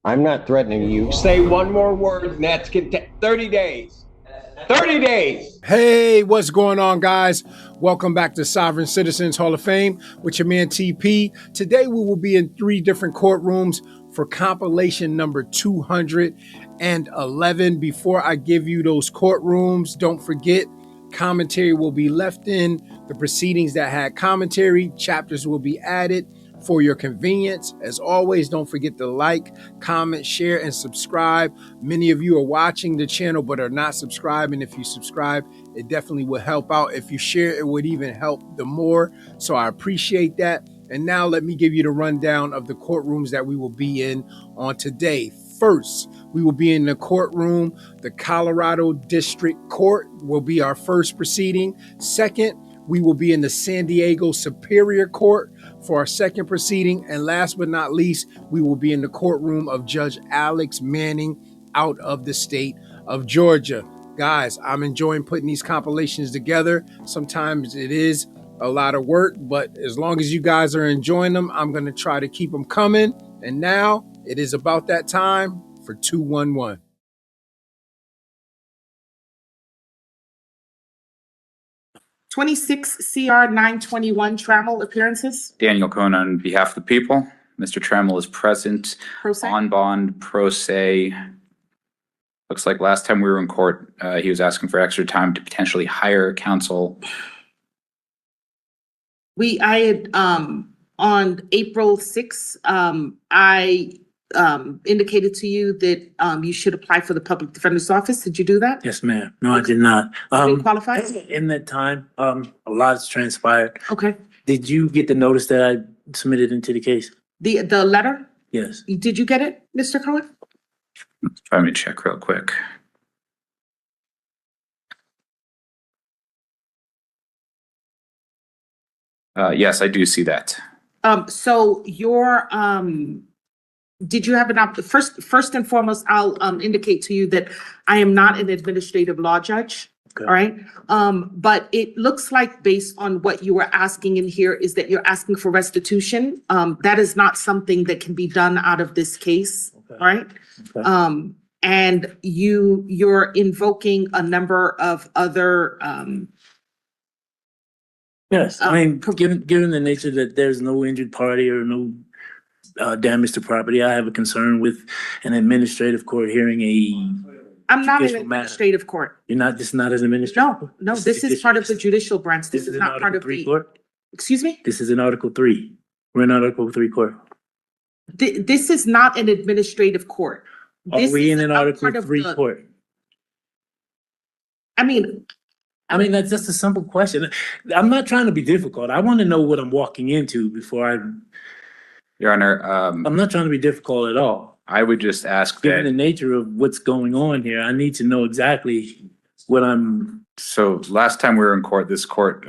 I'm not threatening you. Say one more word, and that's 30 days. 30 days. Hey, what's going on, guys? Welcome back to Sovereign Citizens Hall of Fame with your man TP. Today we will be in 3 different courtrooms for compilation number 211. Before I give you those courtrooms, don't forget, commentary will be left in. The proceedings that had commentary, chapters will be added for your convenience. As always, don't forget to like, comment, share, and subscribe. Many of you are watching the channel but are not subscribing. If you subscribe, it definitely will help out. If you share, it would even help the more. So I appreciate that. And now let me give you the rundown of the courtrooms that we will be in on today. First, we will be in the courtroom. The Colorado District Court will be our first proceeding. Second, we will be in the San Diego Superior Court for our second proceeding. And last but not least, we will be in the courtroom of Judge Alex Manning out of the state of Georgia. Guys, I'm enjoying putting these compilations together. Sometimes it is a lot of work, but as long as you guys are enjoying them, I'm going to try to keep them coming. And now it is about that time for 211. '26 CR 921 Trammell appearances. Daniel Cohn on behalf of the people. Mr. Trammell is present. Pro se. On bond, pro se. Looks like last time we were in court, he was asking for extra time to potentially hire counsel. I had on April 6th, I indicated to you that you should apply for the public defender's office. Did you do that? Yes, ma'am. No, I did not. You didn't qualify? In that time, a lot's transpired. Okay. Did you get the notice that I submitted into the case? The letter? Yes. Did you get it, Mr. Cohen? Let me check real quick. Yes, I do see that. So your did you have first and foremost, I'll indicate to you that I am not an administrative law judge. Okay. All right. But it looks like based on what you were asking in here is that you're asking for restitution. That is not something that can be done out of this case. Okay. All right. Okay. And you're invoking a number of other Yes, I mean, given the nature that there's no injured party or no damage to property, I have a concern with an administrative court hearing I'm not an judicial matter. administrative court. You're not, this is not an administrative? No, this is part of the judicial branch. This is an not part Article of 3 the, court? excuse me? This is an Article 3. We're in Article 3 court. This is not an administrative court. Are This we is in an a Article part of 3 the- court? I mean, That's just a simple question. I'm not trying to be difficult. I want to know what I'm walking into before Your Honor, I'm not trying to be difficult at all. I would just ask Given the that, nature of what's going on here, I need to know exactly what I'm, so last time we were in court, this court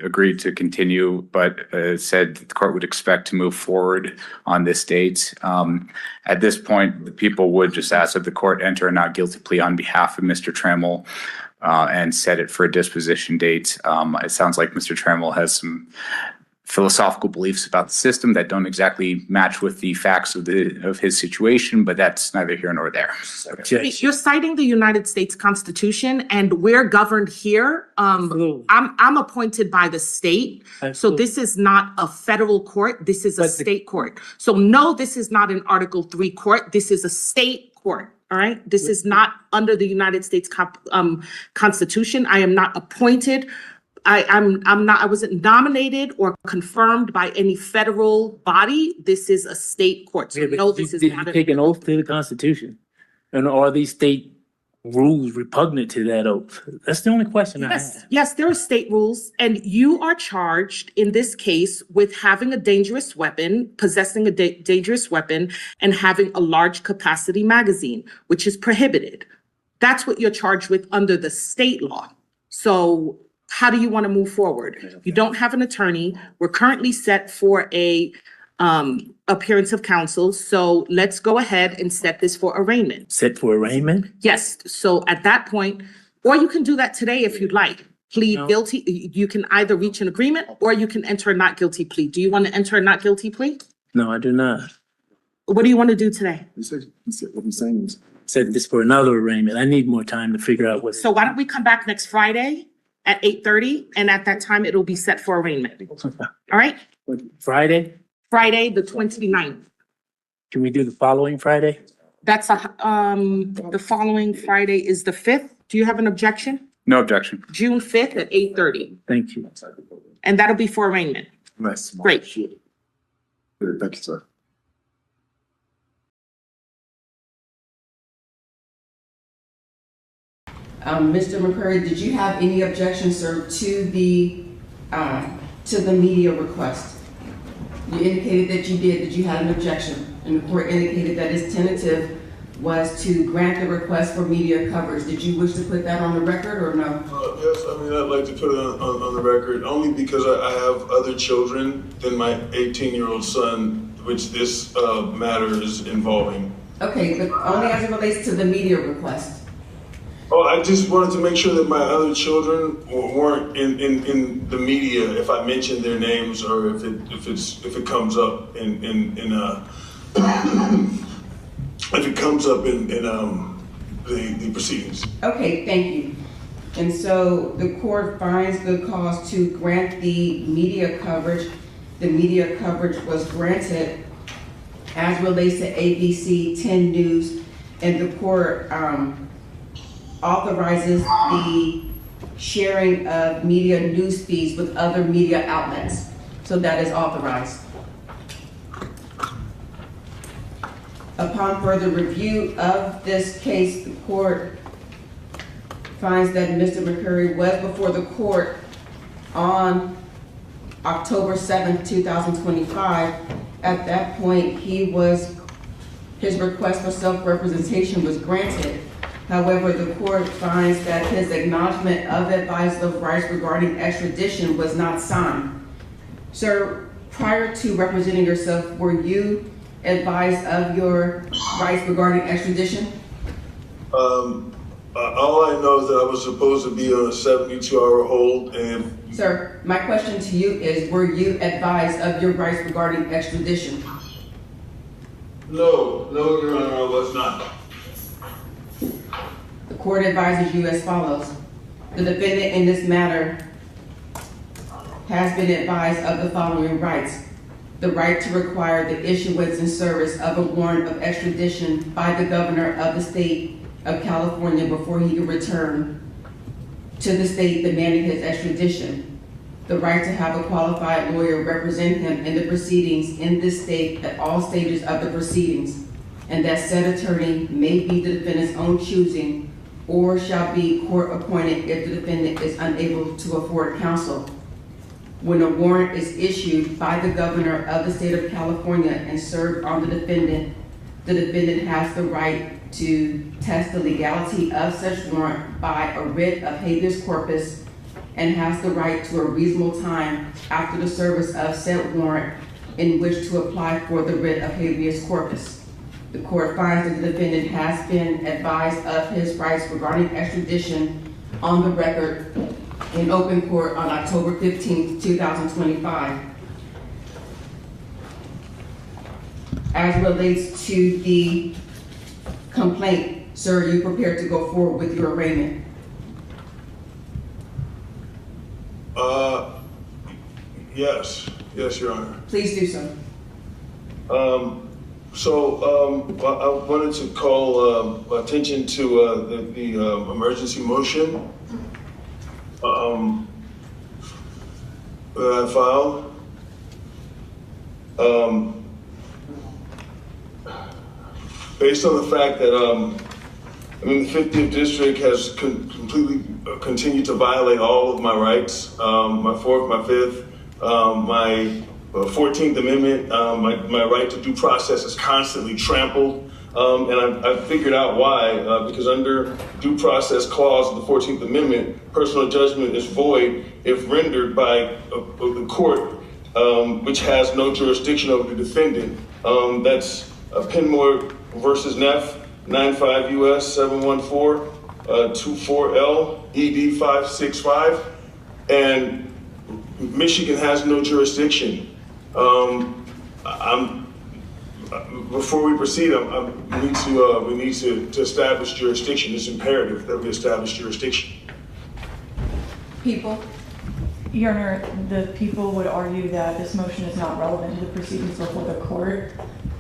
agreed to continue, but said the court would expect to move forward on this date. At this point, the people would just ask that the court enter a not guilty plea on behalf of Mr. Trammell and set it for a disposition date. It sounds like Mr. Trammell has some philosophical beliefs about the system that don't exactly match with the facts of his situation, but that's neither here nor there. So, Judge. you're citing the United States Constitution and we're governed here. Absolutely. I'm appointed by the state. So Absolutely. this is not a federal court. This is a But state court. So no, this is not an Article 3 court. This is a state court. All right. This is not under the United States Constitution. I am not appointed. I wasn't nominated or confirmed by any federal body. This is a state court. So Yeah, but no, this is did not you take an oath to the Constitution? And are these state rules repugnant to that oath? That's the only question I have. Yes, there are state rules, and you are charged in this case with having a dangerous weapon, possessing a dangerous weapon, and having a large capacity magazine, which is prohibited. That's what you're charged with under the state law. So how do you want to move forward? You don't have an attorney. We're currently set for a appearance of counsel. So let's go ahead and set this for arraignment. Set for arraignment? Yes, so at that point, or you can do that today if you'd like. Plead No. guilty, you can either reach an agreement or you can enter a not guilty plea. Do you want to enter a not guilty plea? No, I do not. What do you want to do today? What I'm saying is, Said this for another arraignment. I need more time to figure out what. So why don't we come back next Friday at 8:30, and at that time, it'll be set for arraignment. All right? Friday? Friday, the 29th. Can we do the following Friday? That's the following Friday is the 5th. Do you have an objection? No objection. June 5th at 8:30, Thank you. and that'll be for arraignment. nice. Great. Thank you, sir. Mr. McCurry, did you have any objections, sir, to the media request? You indicated that you did. Did you have an objection? And the court indicated that its tentative was to grant the request for media coverage. Did you wish to put that on the record or no? Yes, I mean, I'd like to put it on the record, only because I have other children than my 18-year-old son, which this matter is involving. Okay, but only as it relates to the media request. Oh, I just wanted to make sure that my other children weren't in the media if I mention their names or if it comes up in if it comes up in the proceedings. Okay, thank you. And so the court finds good cause to grant the media coverage. The media coverage was granted as relates to ABC 10 News, and the court authorizes the sharing of media news feeds with other media outlets. So that is authorized. Upon further review of this case, the court finds that Mr. McCurry was before the court on October 7th, 2025. At that point, his request for self-representation was granted. However, the court finds that his acknowledgement of advice of rights regarding extradition was not signed. Sir, prior to representing yourself, were you advised of your rights regarding extradition? All I know is that I was supposed to be on a 72-hour hold, and Sir, my question to you is, were you advised of your rights regarding extradition? no, Your Honor, I was not. The court advises you as follows. The defendant in this matter has been advised of the following rights. The right to require the issuance and service of a warrant of extradition by the governor of the state of California before he can return to the state demanding his extradition. The right to have a qualified lawyer represent him in the proceedings in this state at all stages of the proceedings, and that said attorney may be the defendant's own choosing or shall be court appointed if the defendant is unable to afford counsel. When a warrant is issued by the governor of the state of California and served on the defendant has the right to test the legality of such warrant by a writ of habeas corpus and has the right to a reasonable time after the service of said warrant in which to apply for the writ of habeas corpus. The court finds that the defendant has been advised of his rights regarding extradition on the record in open court on October 15th, 2025. As relates to the complaint, sir, are you prepared to go forward with your arraignment? Yes, Your Honor. Please do so. I wanted to call attention to the emergency motion that I filed. Based on the fact that the 50th District has completely continued to violate all of my rights, my 4th, my 5th, my 14th Amendment, my right to due process is constantly trampled. And I've figured out why, because under due process clause of the 14th Amendment, personal judgment is void if rendered by the court, which has no jurisdiction over the defendant. That's Penmore versus Neff, 95 U.S. 714, 24L, ED 565. And Michigan has no jurisdiction. before we proceed, we need to establish jurisdiction. It's imperative that we establish jurisdiction. People, Your Honor, the people would argue that this motion is not relevant to the proceedings before the court,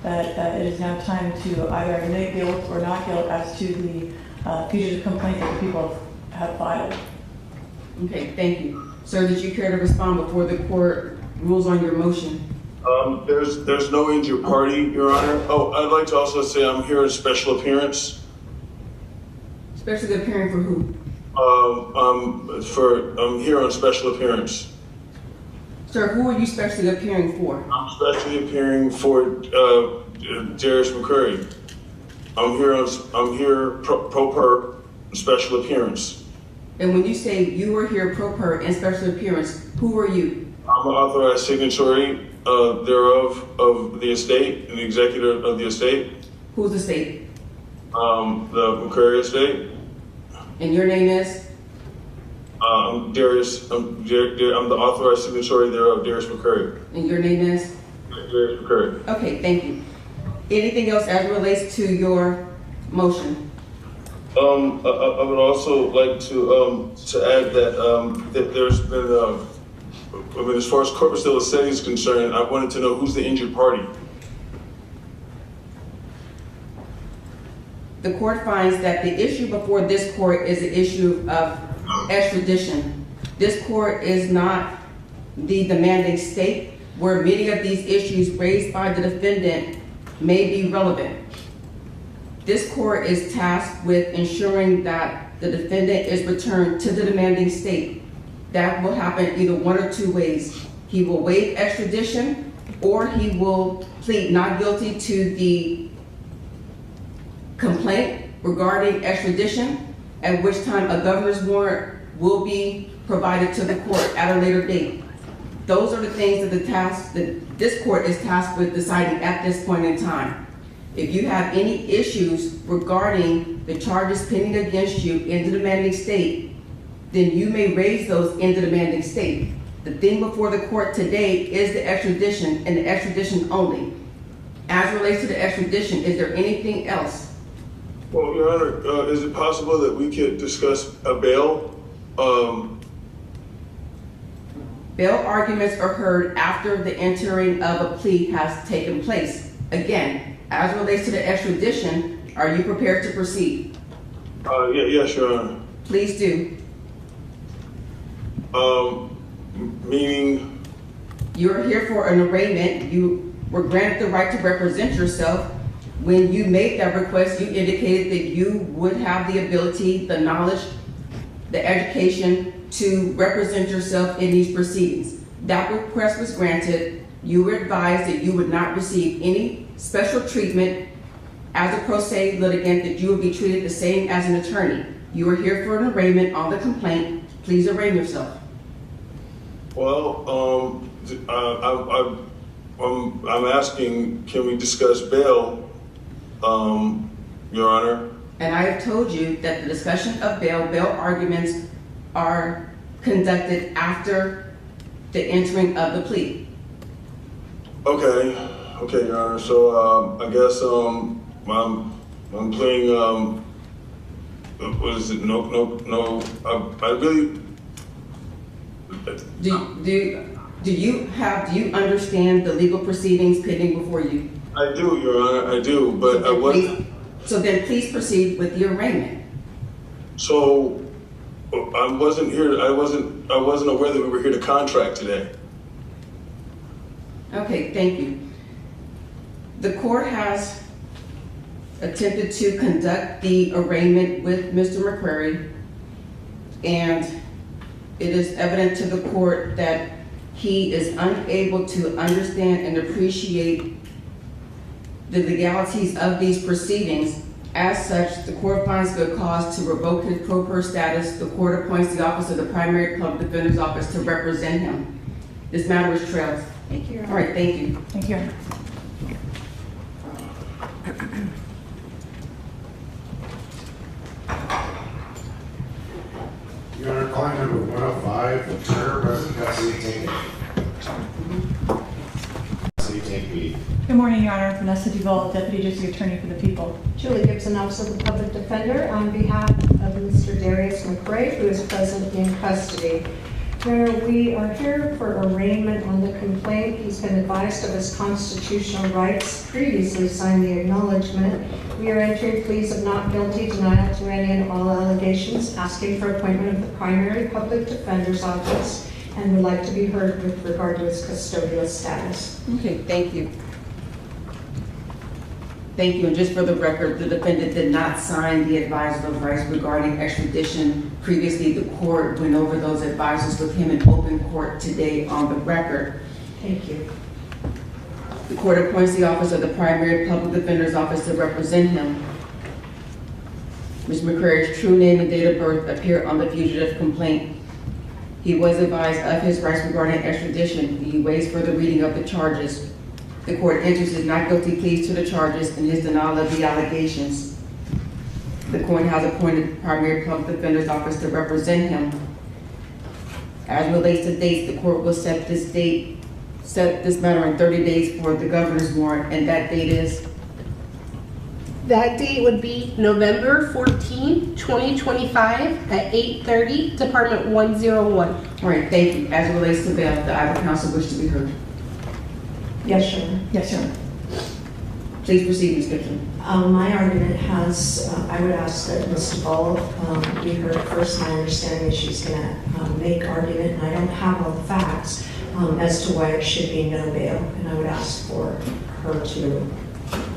that it is now time to either admit guilt or not guilt as to the fugitive complaint that the people have filed. okay, thank you. Sir, did you care to respond before the court rules on your motion? There's no injured party, Your Honor. Oh, I'd like to also say I'm here in special appearance. Especially appearing for who? I'm here on special appearance. Sir, who are you specially appearing for? I'm specially appearing for Darius McCurry. I'm here pro per special appearance. And when you say you were here pro per and special appearance, who are you? I'm an authorized signatory thereof of the estate and the executor of the estate. Who's the state? The McCurry estate. And your name is? Darius. I'm the authorized signatory thereof, Darius McCurry. And your name is? Darius McCurry. Okay, thank you. Anything else as it relates to your motion? I would also like to add that there's been as far as corpus delicti is concerned, I wanted to know who's the injured party. The court finds that the issue before this court is the issue of extradition. This court is not the demanding state where many of these issues raised by the defendant may be relevant. This court is tasked with ensuring that the defendant is returned to the demanding state. That will happen either one or two ways. He will waive extradition or he will plead not guilty to the complaint regarding extradition, at which time a governor's warrant will be provided to the court at a later date. Those are the things that this court is tasked with deciding at this point in time. If you have any issues regarding the charges pending against you in the demanding state, then you may raise those in the demanding state. The thing before the court today is the extradition and the extradition only. As it relates to the extradition, is there anything else? Well, Your Honor, is it possible that we could discuss a bail? Bail arguments are heard after the entering of a plea has taken place. Again, as it relates to the extradition, are you prepared to proceed? Yes, Your Honor. Please do. Meaning? You're here for an arraignment. You were granted the right to represent yourself. When you made that request, you indicated that you would have the ability, the knowledge, the education to represent yourself in these proceedings. That request was granted. You were advised that you would not receive any special treatment as a pro se litigant, that you would be treated the same as an attorney. You are here for an arraignment on the complaint. Please arraign yourself. Well, I'm asking, can we discuss bail, Your Honor? And I have told you that the discussion of bail arguments are conducted after the entering of the plea. Okay, Your Honor. So I guess I'm playing. What is it? No. I really. Do you understand the legal proceedings pending before you? I do, Your Honor. I do, but I wasn't. So then please proceed with the arraignment. So I wasn't here. I wasn't aware that we were here to contract today. Okay, thank you. The court has attempted to conduct the arraignment with Mr. McCrary, and it is evident to the court that he is unable to understand and appreciate the legalities of these proceedings. As such, the court finds good cause to revoke his pro per status. The court appoints the office of the primary public defender's office to represent him. This matter is trailed. Thank you. All right, thank you. Thank you. Your Honor, calling number 105, Turner versus Custody Tank. Custody Tank B. Good morning, Your Your Honor. Vanessa Duval, Deputy District Attorney for the People. Julie Gibson, Office of the Public Defender, on behalf of Mr. Darius McRae, who is present in custody. Your Honor, we are here for arraignment on the complaint. He's been advised of his constitutional rights, previously signed the acknowledgement. We are entering pleas of not guilty, denial to any and all allegations, asking for appointment of the primary public defender's office, and would like to be heard with regard to his custodial status. Okay, thank you. Thank you. And just for the record, the defendant did not sign the advisor of rights regarding extradition. Previously, the court went over those advisors with him in open court today on the record. Thank you. The court appoints the office of the primary public defender's office to represent him. Mr. McCrary's true name and date of birth appear on the fugitive complaint. He was advised of his rights regarding extradition. He waives further reading of the charges. The court enters his not guilty pleas to the charges and his denial of the allegations. The court has appointed the primary public defender's office to represent him. As relates to dates, the court will set this matter in 30 days for the governor's warrant, and that date is? That date would be November 14, 2025 at 8:30, Department 101. All right, thank you. As it relates to bail, the other counsel wish to be heard. Yes, Your Honor. Yes, Your Honor. Please proceed, Ms. Gibson. My argument has, I would ask that Ms. Duval be heard first. My understanding is she's going to make argument, and I don't have all the facts as to why it should be no bail, and I would ask for her to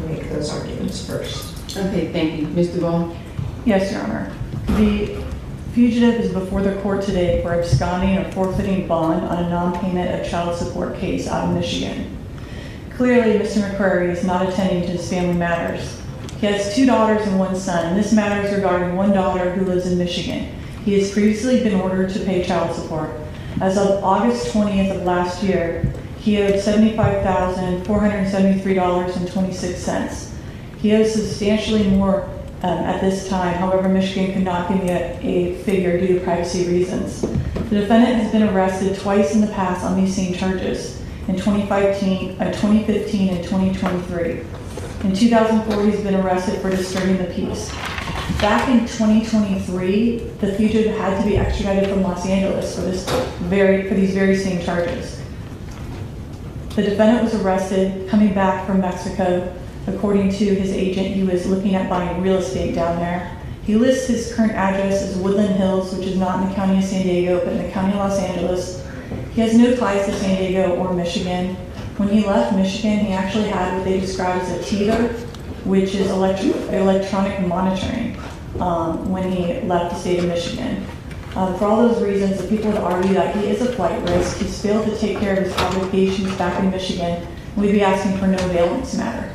make those arguments first. Okay, thank you. Ms. Duval? Yes, Your Honor. The fugitive is before the court today for absconding or forfeiting bond on a non-payment of child support case out of Michigan. Clearly, Mr. McCrary is not attending to his family matters. He has 2 daughters and 1 son, and this matter is regarding 1 daughter who lives in Michigan. He has previously been ordered to pay child support. As of August 20th of last year, he owed $75,473.26. He owes substantially more at this time. However, Michigan could not give me a figure due to privacy reasons. The defendant has been arrested twice in the past on these same charges, in 2015 and 2023. In 2004, he's been arrested for disturbing the peace. Back in 2023, the fugitive had to be extradited from Los Angeles for these very same charges. The defendant was arrested coming back from Mexico. According to his agent, he was looking at buying real estate down there. He lists his current address as Woodland Hills, which is not in the county of San Diego, but in the county of Los Angeles. He has no ties to San Diego or Michigan. When he left Michigan, he actually had what they describe as a TETR, which is electronic monitoring, when he left the state of Michigan. For all those reasons, the people would argue that he is a flight risk. He's failed to take care of his obligations back in Michigan. We'd be asking for no bail in this matter.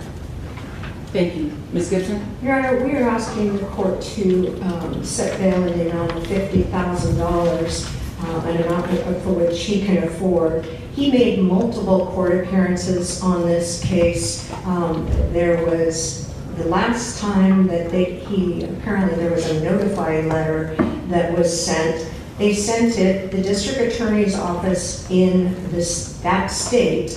Thank you. Ms. Gibson? Your Honor, we are asking the court to set bail in the amount of $50,000, an amount for which he can afford. He made multiple court appearances on this case. There was the last time that apparently there was a notifying letter that was sent. They sent it, the district attorney's office in that state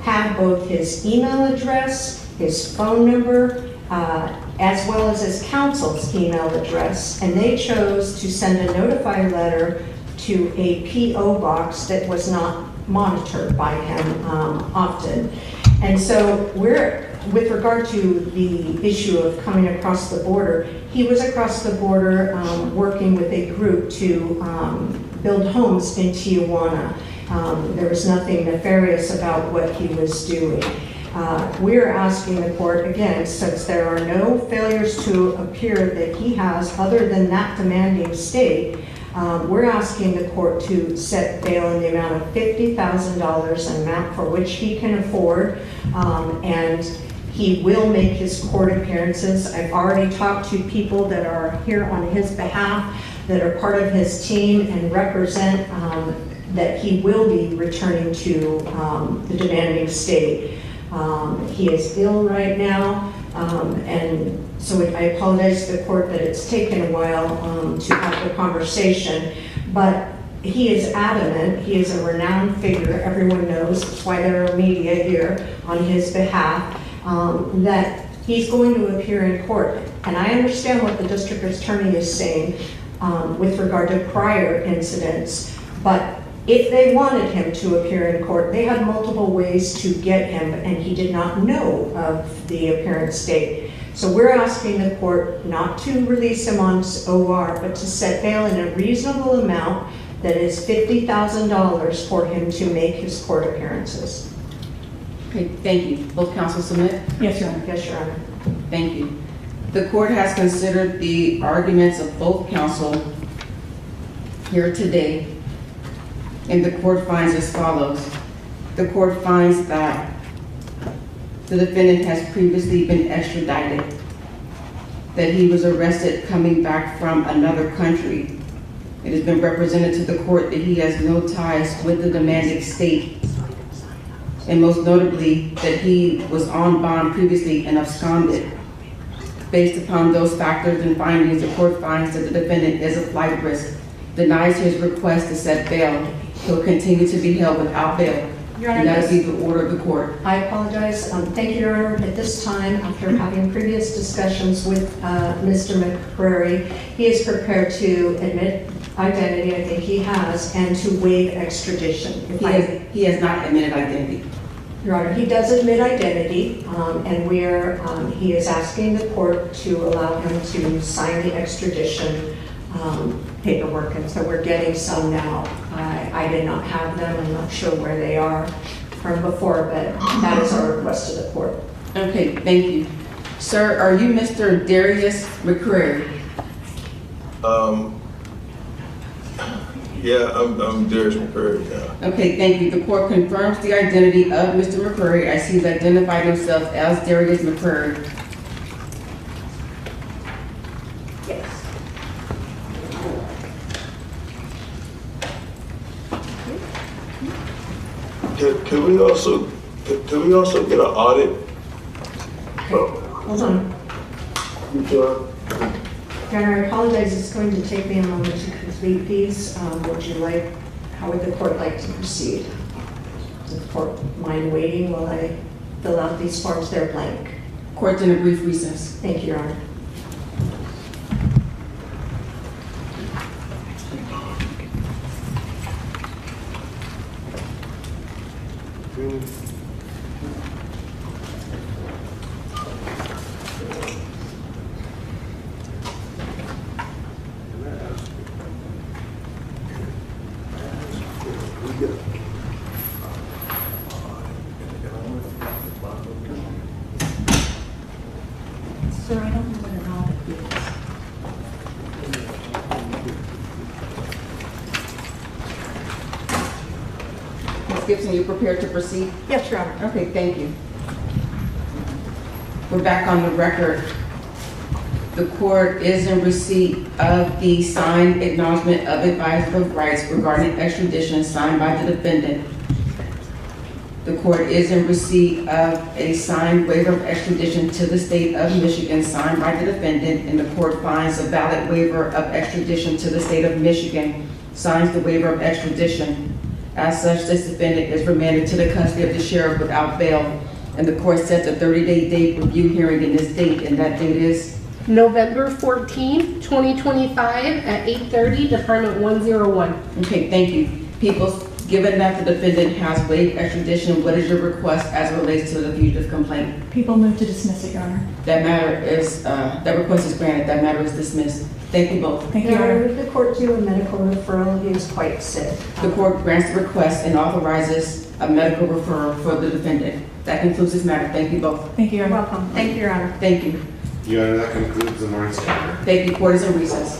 had both his email address, his phone number, as well as his counsel's email address, and they chose to send a notifying letter to a P.O. box that was not monitored by him often. And so with regard to the issue of coming across the border, he was across the border working with a group to build homes in Tijuana. There was nothing nefarious about what he was doing. We're asking the court, again, since there are no failures to appear that he has other than that demanding state, we're asking the court to set bail in the amount of $50,000, an amount for which he can afford, and he will make his court appearances. I've already talked to people that are here on his behalf, that are part of his team and represent that he will be returning to the demanding state. He is ill right now, and so I apologize to the court that it's taken a while to have the conversation, but he is adamant. He is a renowned figure. Everyone knows. That's why there are media here on his behalf. that he's going to appear in court. And I understand what the district attorney is saying with regard to prior incidents, but if they wanted him to appear in court, they had multiple ways to get him, and he did not know of the appearance date. So we're asking the court not to release him on OR, but to set bail in a reasonable amount that is $50,000 for him to make his court appearances. Okay, thank you. Both counsel submit? Yes, Your Honor. Yes, Your Honor. Thank you. The court has considered the arguments of both counsel here today, and the court finds as follows. The court finds that the defendant has previously been extradited, that he was arrested coming back from another country. It has been represented to the court that he has no ties with the demanding state, and most notably that he was on bond previously and absconded. Based upon those factors and findings, the court finds that the defendant is a flight risk, denies his request to set bail. He'll continue to be held without bail. Your Honor, and that is the order of the court. I apologize. Thank you, Your Honor. At this time, after having previous discussions with Mr. McCrary, he is prepared to admit identity, I think he has, and to waive extradition. He has not admitted identity. Your Honor, he does admit identity, and he is asking the court to allow him to sign the extradition paperwork, and so we're getting some now. I did not have them. I'm not sure where they are from before, but that is our request to the court. Okay, thank you. Sir, are you Mr. Darius McCrary? Yeah, I'm Darius McCrary, yeah. Okay, thank you. The court confirms the identity of Mr. McCrary as he's identified himself as Darius McCrary. Yes. Can we also get an audit? Hold on. You sure? Your Honor, I apologize. It's going to take me a moment to complete these. How would the court like to proceed? Does the court mind waiting while I fill out these forms? They're blank. Court's in a brief recess. Thank you, Your Honor. Sir, I don't know what an audit is. Ms. Gibson, you prepared to proceed? Yes, Your Honor. Okay, thank you. We're back on the record. The court is in receipt of the signed acknowledgement of advisory of rights regarding extradition signed by the defendant. The court is in receipt of a signed waiver of extradition to the state of Michigan signed by the defendant, and the court finds a valid waiver of extradition to the state of Michigan, signs the waiver of extradition. As such, this defendant is remanded to the custody of the sheriff without bail, and the court sets a 30-day date review hearing in this date, and that date is November 14, 2025 at 8:30, Department 101. Okay, thank you. People, given that the defendant has waived extradition, what is your request as it relates to the fugitive complaint? People move to dismiss it, Your Honor. That matter is, that request is granted. That matter is dismissed. Thank you both. Thank you, Your Your Honor, Honor. would the court do a medical referral? He is quite sick. The court grants the request and authorizes a medical referral for the defendant. That concludes this matter. Thank you both. Thank you, Your You're Honor. welcome. Thank you, Your Honor. Thank you. Your Honor, that concludes the morning's calendar. Thank you. Court is in recess.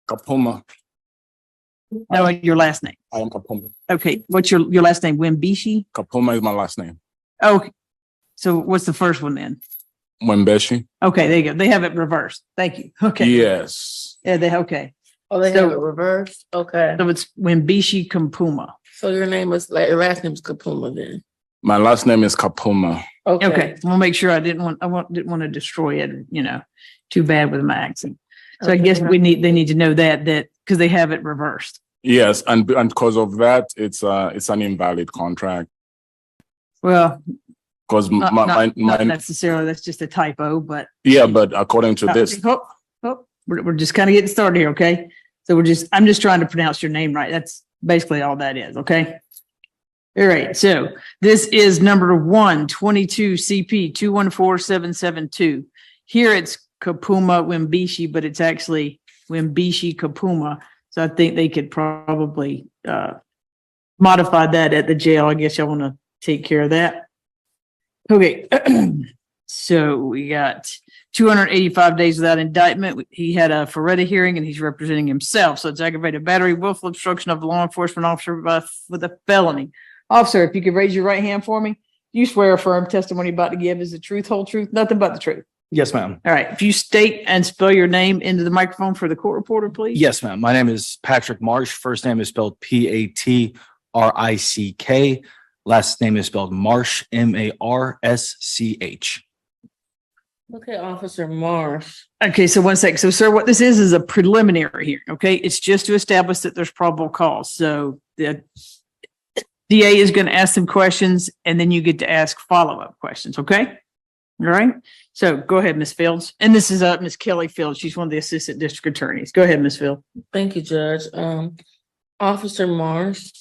Kapuma. No, your last name. I am Kapuma. Okay, what's your last name? Wimbishi? Kapuma is my last name. Okay, so what's the first one then? Wembeshi. Okay, there you go. They have it reversed. Thank you. Okay. Yes. Yeah, okay. Oh, they So- have it reversed? Okay. So it's Wimbishi Kapuma. So your name is, like, your last name is Kapuma then? My last name is Kapuma. Okay, we'll make sure didn't want to destroy it, too bad with my accent. So I guess they need to know that because they have it reversed. Yes, and because of that, it's an invalid contract. Well, Because not necessarily, that's just a typo, but. yeah, but according to this, We're just kind of getting started here, okay? So I'm just trying to pronounce your name right. That's basically all that is, okay? All right, so this is number 122 CP 214772. Here it's Kapuma Wimbishi, but it's actually Wimbishi Kapuma. So I think they could probably modify that at the jail. I guess y'all want to take care of that. Okay, so we got 285 days without indictment. He had a Feretta hearing and he's representing himself. So it's aggravated battery, willful obstruction of a law enforcement officer with a felony. Officer, if you could raise your right hand for me. You swear affirm testimony you're about to give is the truth, whole truth, nothing but the truth. Yes, ma'am. All right. If you state and spell your name into the microphone for the court reporter, please. Yes, ma'am. My name is Patrick Marsh. First name is spelled Patrick. Last name is spelled Marsh, Marsch. Okay, Officer Marsh. Okay, so one second. So, sir, what this is a preliminary hearing. Okay, it's just to establish that there's probable cause. So the DA is going to ask some questions, and then you get to ask follow-up questions. Okay, all right. So go ahead, Ms. Fields, and this is Ms. Kelly Fields. She's one of the assistant district attorneys. Go ahead, Ms. Fields. Thank you, Judge. Officer Marsh,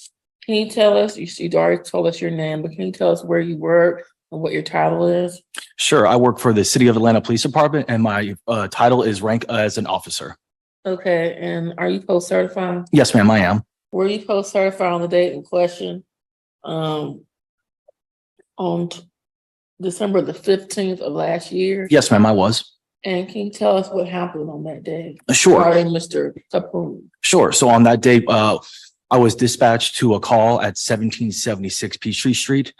can you tell us? You already told us your name, but can you tell us where you work and what your title is? Sure. I work for the City of Atlanta Police Department, and my title is rank as an officer. Okay, and are you post-certified? Yes, ma'am, I am. Were you post-certified on the date in question? On December the 15th of last year? Yes, ma'am, I was. And can you tell us what happened on that day? Sure. Regarding Mr. Kapun. Sure. So on that day, I was dispatched to a call at 1776 Peachtree Street.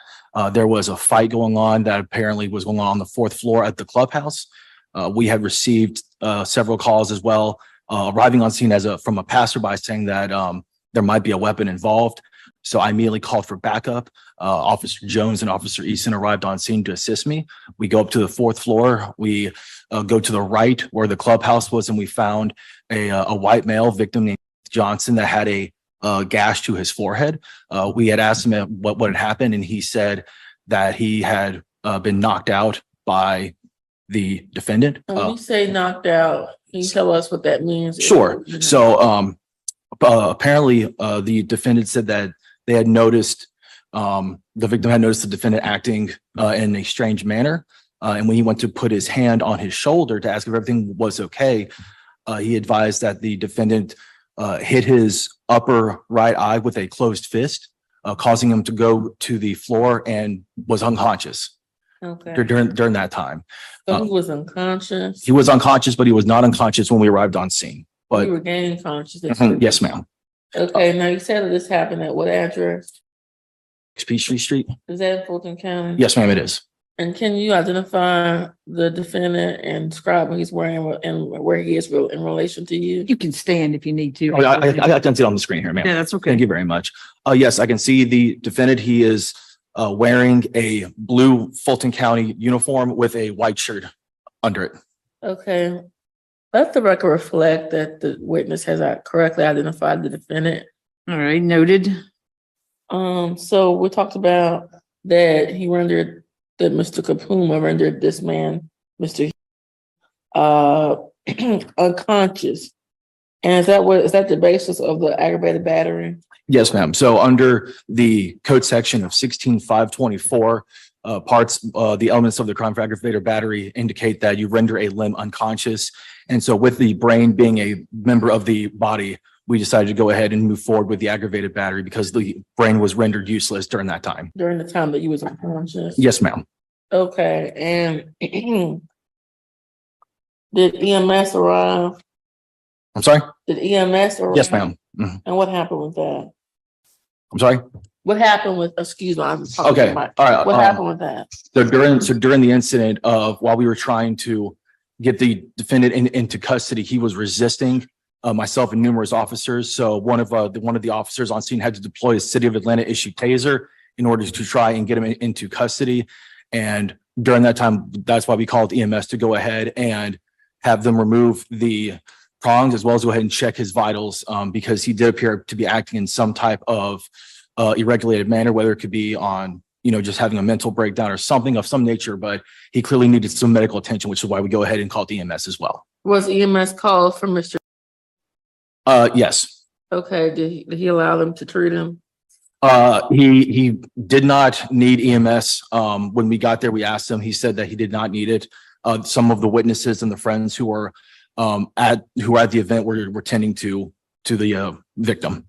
There was a fight going on that apparently was going on the fourth floor at the clubhouse. We had received several calls as well, arriving on scene from a passerby saying that there might be a weapon involved. So I immediately called for backup. Officer Jones and Officer Easton arrived on scene to assist me. We go up to the fourth floor. We go to the right where the clubhouse was, and we found a white male victim named Johnson that had a gash to his forehead. We had asked him what had happened, and he said that he had been knocked out by the defendant. When you say knocked out, can you tell us what that means? Sure. So apparently the defendant said that they had noticed, the victim had noticed the defendant acting in a strange manner. And when he went to put his hand on his shoulder to ask if everything was okay, he advised that the defendant hit his upper right eye with a closed fist, causing him to go to the floor and was unconscious. Okay. During that time. So he was unconscious? He was unconscious, but he was not unconscious when we arrived on scene. But you were gaining consciousness? Yes, ma'am. Okay, now you said that this happened at what address? Peachtree Street. Is that in Fulton County? Yes, ma'am, it is. And can you identify the defendant and describe what he's wearing and where he is in relation to you? You can stand if you need to. Oh, I can see it on the screen here, ma'am. Yeah, that's okay. Thank you very much. Yes, I can see the defendant. He is wearing a blue Fulton County uniform with a white shirt under it. Okay. Let the record reflect that the witness has correctly identified the defendant. All right, noted. So we talked about that that Mr. Kapuma rendered this man, Mr. unconscious. And is that the basis of the aggravated battery? Yes, ma'am. So under the code section of 16-524, the elements of the crime for aggravated battery indicate that you render a limb unconscious. And so with the brain being a member of the body, we decided to go ahead and move forward with the aggravated battery because the brain was rendered useless during that time. During the time that you was unconscious? Yes, ma'am. Okay. And did EMS arrive? I'm sorry? Did EMS arrive? Yes, ma'am. Mm-hmm. And what happened with that? I'm sorry? What happened with, excuse me, I'm talking okay. about, all right. What happened with that? So during the incident while we were trying to get the defendant into custody, he was resisting myself and numerous officers. So one of the officers on scene had to deploy a City of Atlanta issued taser in order to try and get him into custody. And during that time, that's why we called EMS to go ahead and have them remove the prongs, as well as go ahead and check his vitals, because he did appear to be acting in some type of irregulated manner, whether it could be on, just having a mental breakdown or something of some nature, but he clearly needed some medical attention, which is why we go ahead and call it EMS as well. Was EMS called for Mr.? Yes. Okay, did he allow them to treat him? He did not need EMS. When we got there, we asked him, he said that he did not need it. Some of the witnesses and the friends who were at the event were tending to the victim.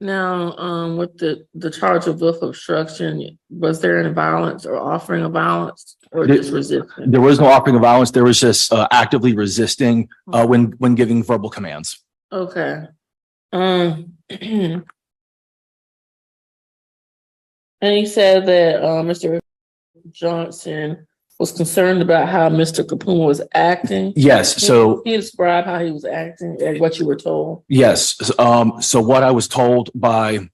Now, with the charge of willful obstruction, was there any violence or offering of violence or just resistance? There was no offering of violence. There was just actively resisting when giving verbal commands. Okay. And he said that Mr. Johnson was concerned about how Mr. Kapuma was acting. Yes. So can you describe how he was acting and what you were told? Yes. So what I was told by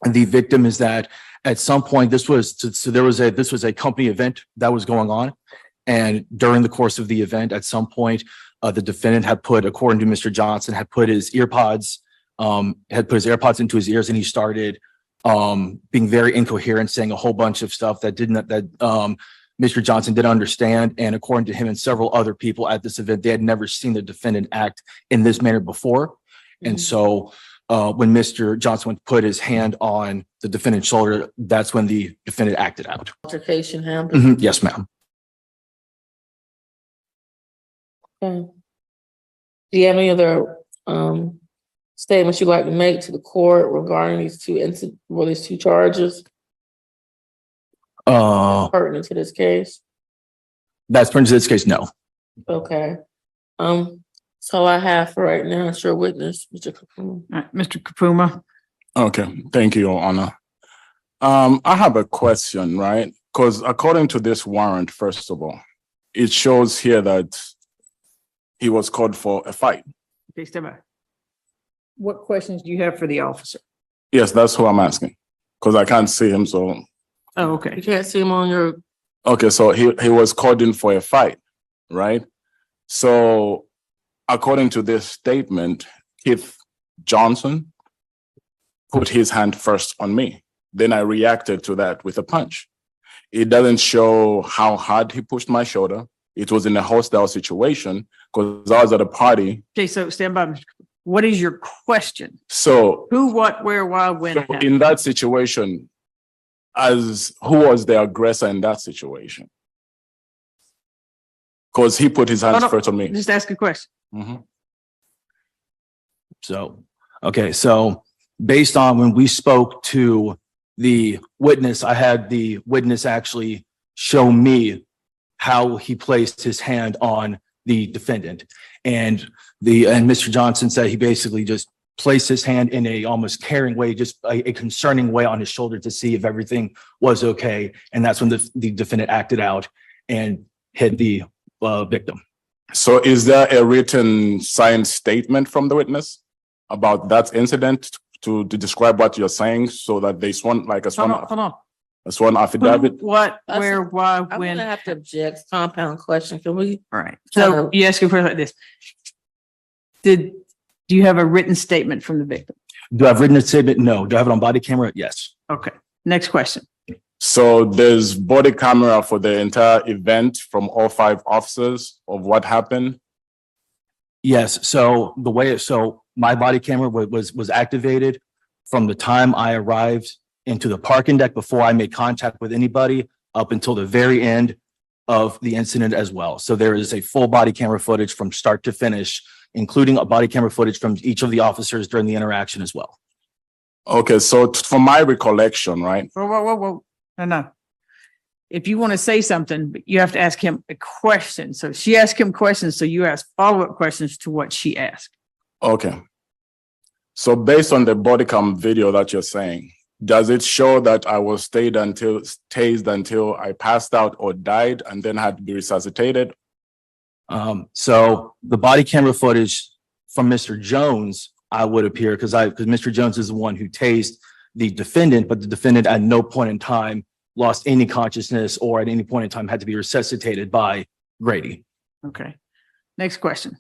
the victim is that at some point this was a company event that was going on, and during the course of the event, at some point, the defendant had put, according to Mr. Johnson, had put his AirPods into his ears, and he started being very incoherent, saying a whole bunch of stuff that Mr. Johnson didn't understand. And according to him and several other people at this event, they had never seen the defendant act in this manner before. Mm-hmm. And so when Mr. Johnson went to put his hand on the defendant's shoulder, that's when the defendant acted out. Altercation happened? Mm-hmm. Yes, ma'am. Okay. Do you have any other statements you'd like to make to the court regarding these two charges? Pertinent to this case? That's pertinent to this case, no. Okay. So I have for right now, it's your witness, Mr. Kapuma. Mr. Kapuma. Okay, thank you, Your Honor. I have a question, right? Because according to this warrant, first of all, it shows here that he was called for a fight. Okay, step back. What questions do you have for the officer? Yes, that's who I'm asking, because I can't see him, so. Oh, okay. You can't see him on your. Okay, so he was called in for a fight, right? So according to this statement, Keith Johnson put his hand first on me. Then I reacted to that with a punch. It doesn't show how hard he pushed my shoulder. It was in a hostile situation because I was at a party. Okay, so stand by. What is your question? So who, what, where, why, when? So in that situation, who was the aggressor in that situation? Because he put his hands first on me. Just ask a question. Mm-hmm. So based on when we spoke to the witness, I had the witness actually show me how he placed his hand on the defendant. And Mr. Johnson said he basically just placed his hand in a almost caring way, just a concerning way on his shoulder to see if everything was okay. And that's when the defendant acted out and hit the victim. So is there a written signed statement from the witness about that incident to describe what you're saying so that they sworn like a sworn affidavit? Who, what, where, why, I'm when? gonna have to object. Compound question. Can we? All right. So you ask a question like this. Do you have a written statement from the victim? Do I have written a statement? No. Do I have it on body camera? Yes. Okay. Next question. So there's body camera for the entire event from all 5 officers of what happened? Yes. So my body camera was activated from the time I arrived into the parking deck before I made contact with anybody up until the very end of the incident as well. So there is a full body camera footage from start to finish, including a body camera footage from each of the officers during the interaction as well. Okay, so from my recollection, right? Whoa. No. If you want to say something, you have to ask him a question. So she asked him questions, so you ask follow-up questions to what she asked. Okay. So based on the body cam video that you're saying, does it show that I was tased until I passed out or died and then had to be resuscitated? So the body camera footage from Mr. Jones, I would appear because Mr. Jones is the one who tased the defendant, but the defendant at no point in time lost any consciousness or at any point in time had to be resuscitated by Grady. Okay. Next question.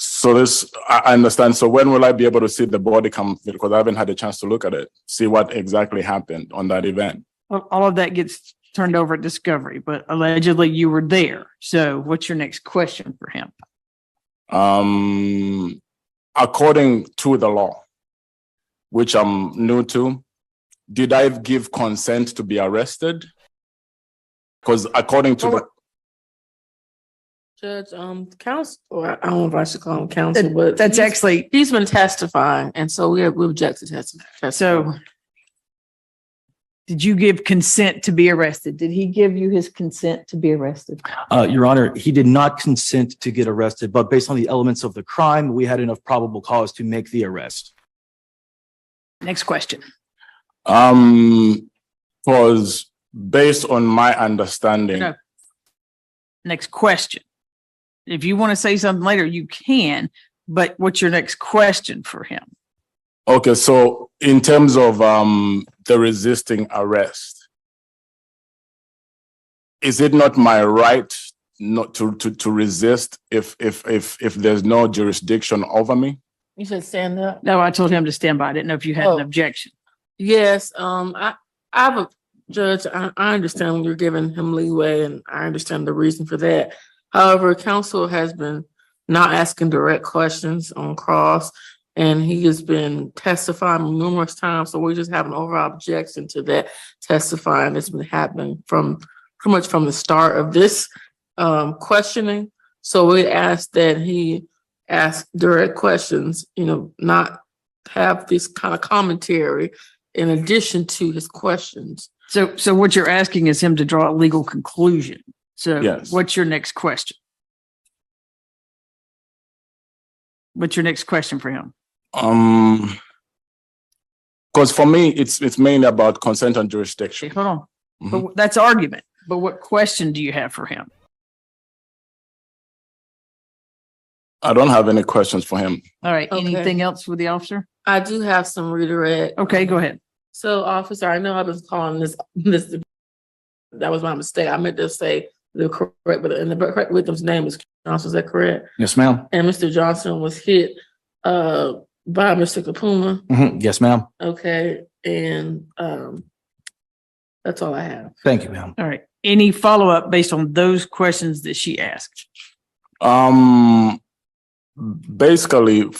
So this, I understand. So when will I be able to see the body cam? Because I haven't had a chance to look at it, see what exactly happened on that event. All of that gets turned over at discovery, but allegedly you were there. So what's your next question for him? According to the law, which I'm new to, did I give consent to be arrested? Because according to the Judge, counsel, or I don't know if I should call him counsel, but that's actually, he's been testifying, and so we object to testify. so did you give consent to be arrested? Did he give you his consent to be arrested? Your Honor, he did not consent to get arrested, but based on the elements of the crime, we had enough probable cause to make the arrest. Next question. was based on my understanding. No. Next question. If you want to say something later, you can, but what's your next question for him? Okay, so in terms of the resisting arrest, is it not my right not to resist if there's no jurisdiction over me? You said stand up. No, I told him to stand by. I didn't know if you had an objection. Yes, I have a judge. I understand when you're giving him leeway, and I understand the reason for that. However, counsel has been not asking direct questions on cross, and he has been testifying numerous times. So we just have an overall objection to that testifying that's been happening from pretty much from the start of this questioning. So we ask that he ask direct questions, not have this kind of commentary in addition to his questions. So what you're asking is him to draw a legal conclusion. So yes. What's your next question? What's your next question for him? Because for me, it's mainly about consent and jurisdiction. Okay, hold on. But that's argument. But what question do you have for him? I don't have any questions for him. All right. Okay. Anything else with the officer? I do have some redirect. Okay, go ahead. So, officer, I know I've been calling this. That was my mistake. I meant to say the correct, but the correct victim's name is Johnson. Is that correct? Yes, ma'am. And Mr. Johnson was hit by Mr. Kapuma. Yes, ma'am. Okay, and that's all I have. Thank you, ma'am. All right. Any follow-up based on those questions that she asked? Basically,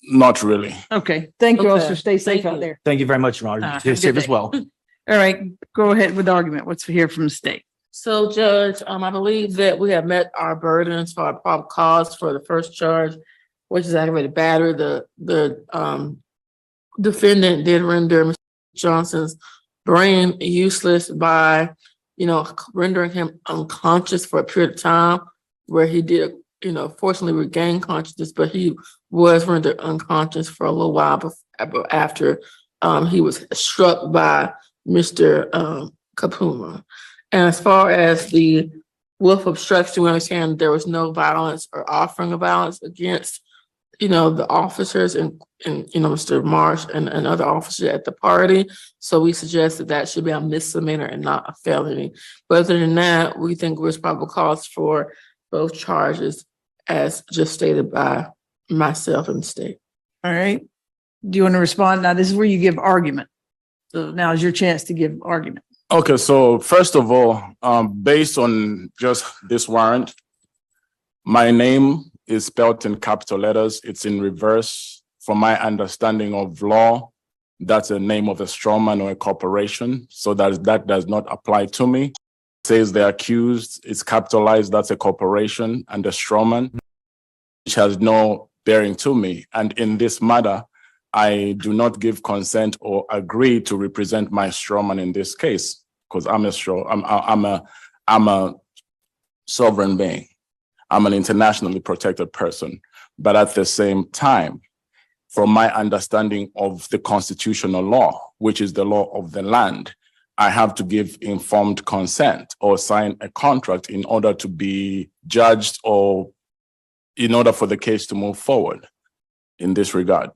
not really. Okay. Thank you, Okay. officer. Stay safe Thank out you. there. Thank you very much, Your Honor. Have Stay a safe good as day. well. All right. Go ahead with the argument. What's here from the state? So, Judge, I believe that we have met our burdens for our probable cause for the first charge, which is aggravated battery. The defendant did render Mr. Johnson's brain useless by, rendering him unconscious for a period of time, where he did, fortunately regain consciousness, but he was rendered unconscious for a little while after he was struck by Mr. Kapuma. And as far as the willful obstruction, we understand there was no violence or offering of violence against, the officers and Mr. Marsh and other officers at the party. So we suggest that should be a misdemeanor and not a felony. But other than that, we think there's probable cause for both charges, as just stated by myself and the state. All right. Do you want to respond? Now, this is where you give argument. So now is your chance to give argument. Okay, so first of all, based on just this warrant, my name is spelled in capital letters. It's in reverse. From my understanding of law, that's the name of a strawman or a corporation. So that does not apply to me. It says the accused is capitalized. That's a corporation, and the strawman, which has no bearing to me. And in this matter, I do not give consent or agree to represent my strawman in this case, because I'm a sovereign being. I'm an internationally protected person. But at the same time, from my understanding of the constitutional law, which is the law of the land, I have to give informed consent or sign a contract in order to be judged or in order for the case to move forward in this regard.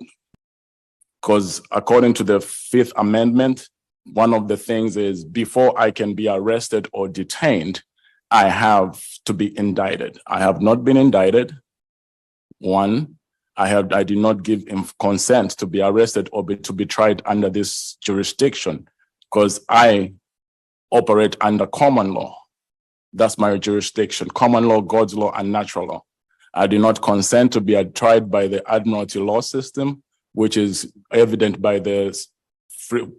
Because according to the Fifth Amendment, one of the things is before I can be arrested or detained, I have to be indicted. I have not been indicted. One, I did not give consent to be arrested or to be tried under this jurisdiction because I operate under common law. That's my jurisdiction, common law, God's law, and natural law. I do not consent to be tried by the Admiralty law system, which is evident by the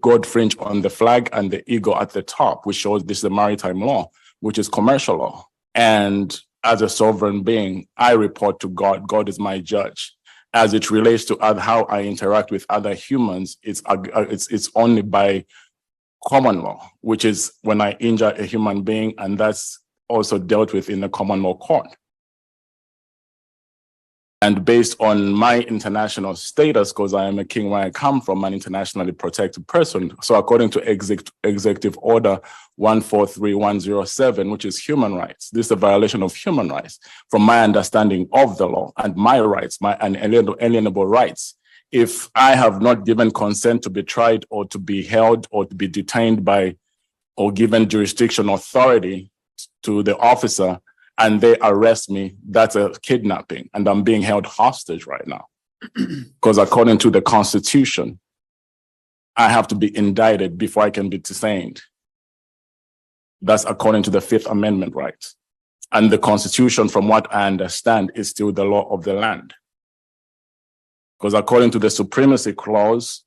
gold fringe on the flag and the eagle at the top, which shows this is the maritime law, which is commercial law. And as a sovereign being, I report to God. God is my judge. As it relates to how I interact with other humans, it's only by common law, which is when I injure a human being, and that's also dealt with in the common law court. And based on my international status, because I am a king where I come from, an internationally protected person. So according to Executive Order 143107, which is human rights, this is a violation of human rights from my understanding of the law and my rights, my unalienable rights. If I have not given consent to be tried or to be held or to be detained by or given jurisdiction authority to the officer, and they arrest me, that's a kidnapping, and I'm being held hostage right now. Because according to the Constitution, I have to be indicted before I can be detained. That's according to the Fifth Amendment rights. And the Constitution, from what I understand, is still the law of the land. Because according to the Supremacy Clause,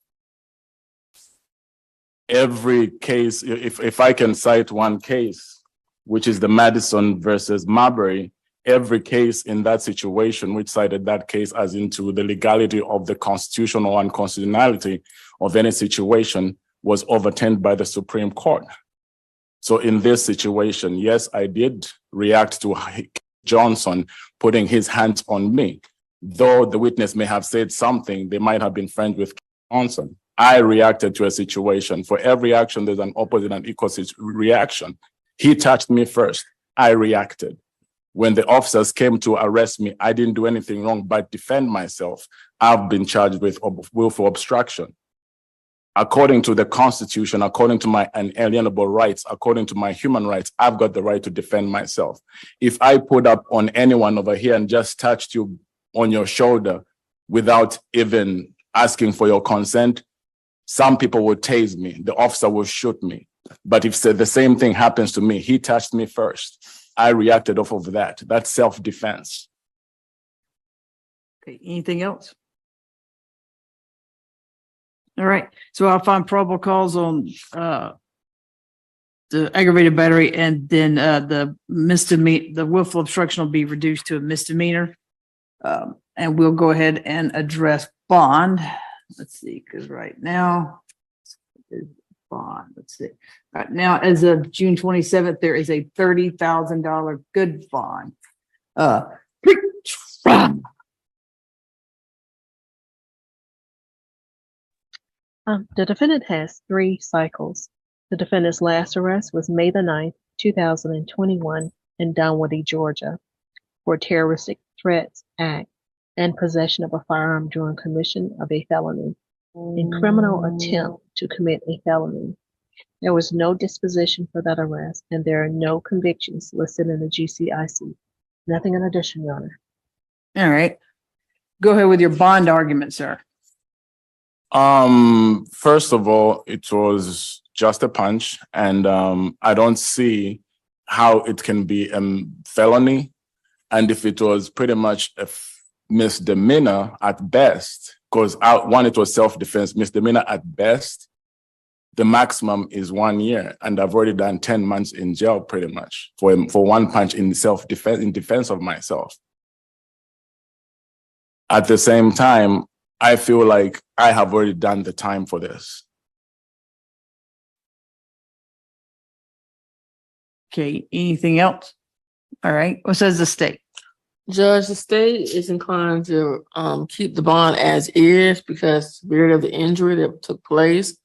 every case, if I can cite one case, which is the Madison versus Marbury, every case in that situation, which cited that case as into the legality of the constitution or unconstitutionality of any situation, was overturned by the Supreme Court. So in this situation, yes, I did react to Johnson putting his hands on me. Though the witness may have said something, they might have been friends with Johnson. I reacted to a situation. For every action, there's an opposite and equal reaction. He touched me first. I reacted. When the officers came to arrest me, I didn't do anything wrong but defend myself. I've been charged with willful obstruction. According to the Constitution, according to my unalienable rights, according to my human rights, I've got the right to defend myself. If I put up on anyone over here and just touched you on your shoulder without even asking for your consent, some people will tase me. The officer will shoot me. But if the same thing happens to me, he touched me first. I reacted off of that. That's self-defense. Okay, anything else? All right, so I'll find probable cause on the aggravated battery, and then the misdemeanor, the willful obstruction will be reduced to a misdemeanor. And we'll go ahead and address bond. Let's see, because right now, bond, let's see. Right now, as of June 27th, there is a $30,000 good bond. The defendant has 3 cycles. The defendant's last arrest was May the 9th, 2021 in Dunwoody, Georgia, for terroristic threats act and possession of a firearm during commission of a felony and criminal attempt to commit a felony. There was no disposition for that arrest, and there are no convictions listed in the GCIC. Nothing in addition, Your Honor. All right. Go ahead with your bond argument, sir. First of all, it was just a punch, and I don't see how it can be a felony. And if it was pretty much a misdemeanor at best, because one, it was self-defense, misdemeanor at best, the maximum is 1 year, and I've already done 10 months in jail pretty much for one punch in self-defense, in defense of myself. At the same time, I feel like I have already done the time for this. Okay, anything else? All right, what says the state? Judge, the state is inclined to keep the bond as is because severity of the injury that took place.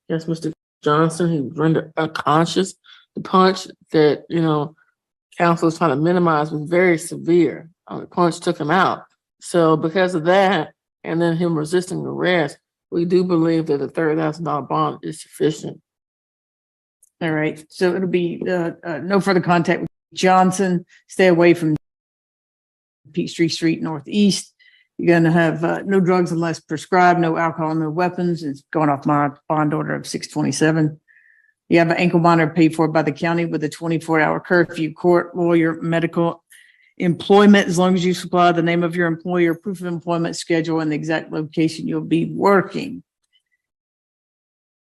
Yes, Mr. Johnson, he was rendered unconscious. The punch that, counsel is trying to minimize was very severe. The punch took him out. So because of that, and then him resisting arrest, we do believe that a $30,000 bond is sufficient. All right, so it'll be no further contact with Johnson, stay away from Peachtree Street Northeast. You're gonna have no drugs unless prescribed, no alcohol, no weapons. It's going off my bond order of 627. You have an ankle monitor paid for by the county with a 24-hour curfew, court, lawyer, medical, employment, as long as you supply the name of your employer, proof of employment schedule, and the exact location you'll be working.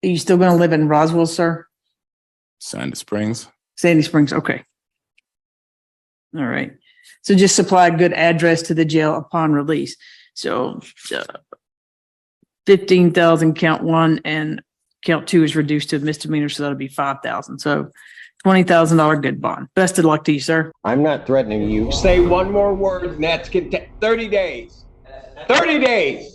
Are you still gonna live in Roswell, sir? Sandy Springs. Sandy Springs, okay. All right. So just supply a good address to the jail upon release. So 15,000 count one and count two is reduced to a misdemeanor, so that'll be 5,000. So $20,000 good bond. Best of luck to you, sir. I'm not threatening you. Say one more word and that's 30 days. 30 days.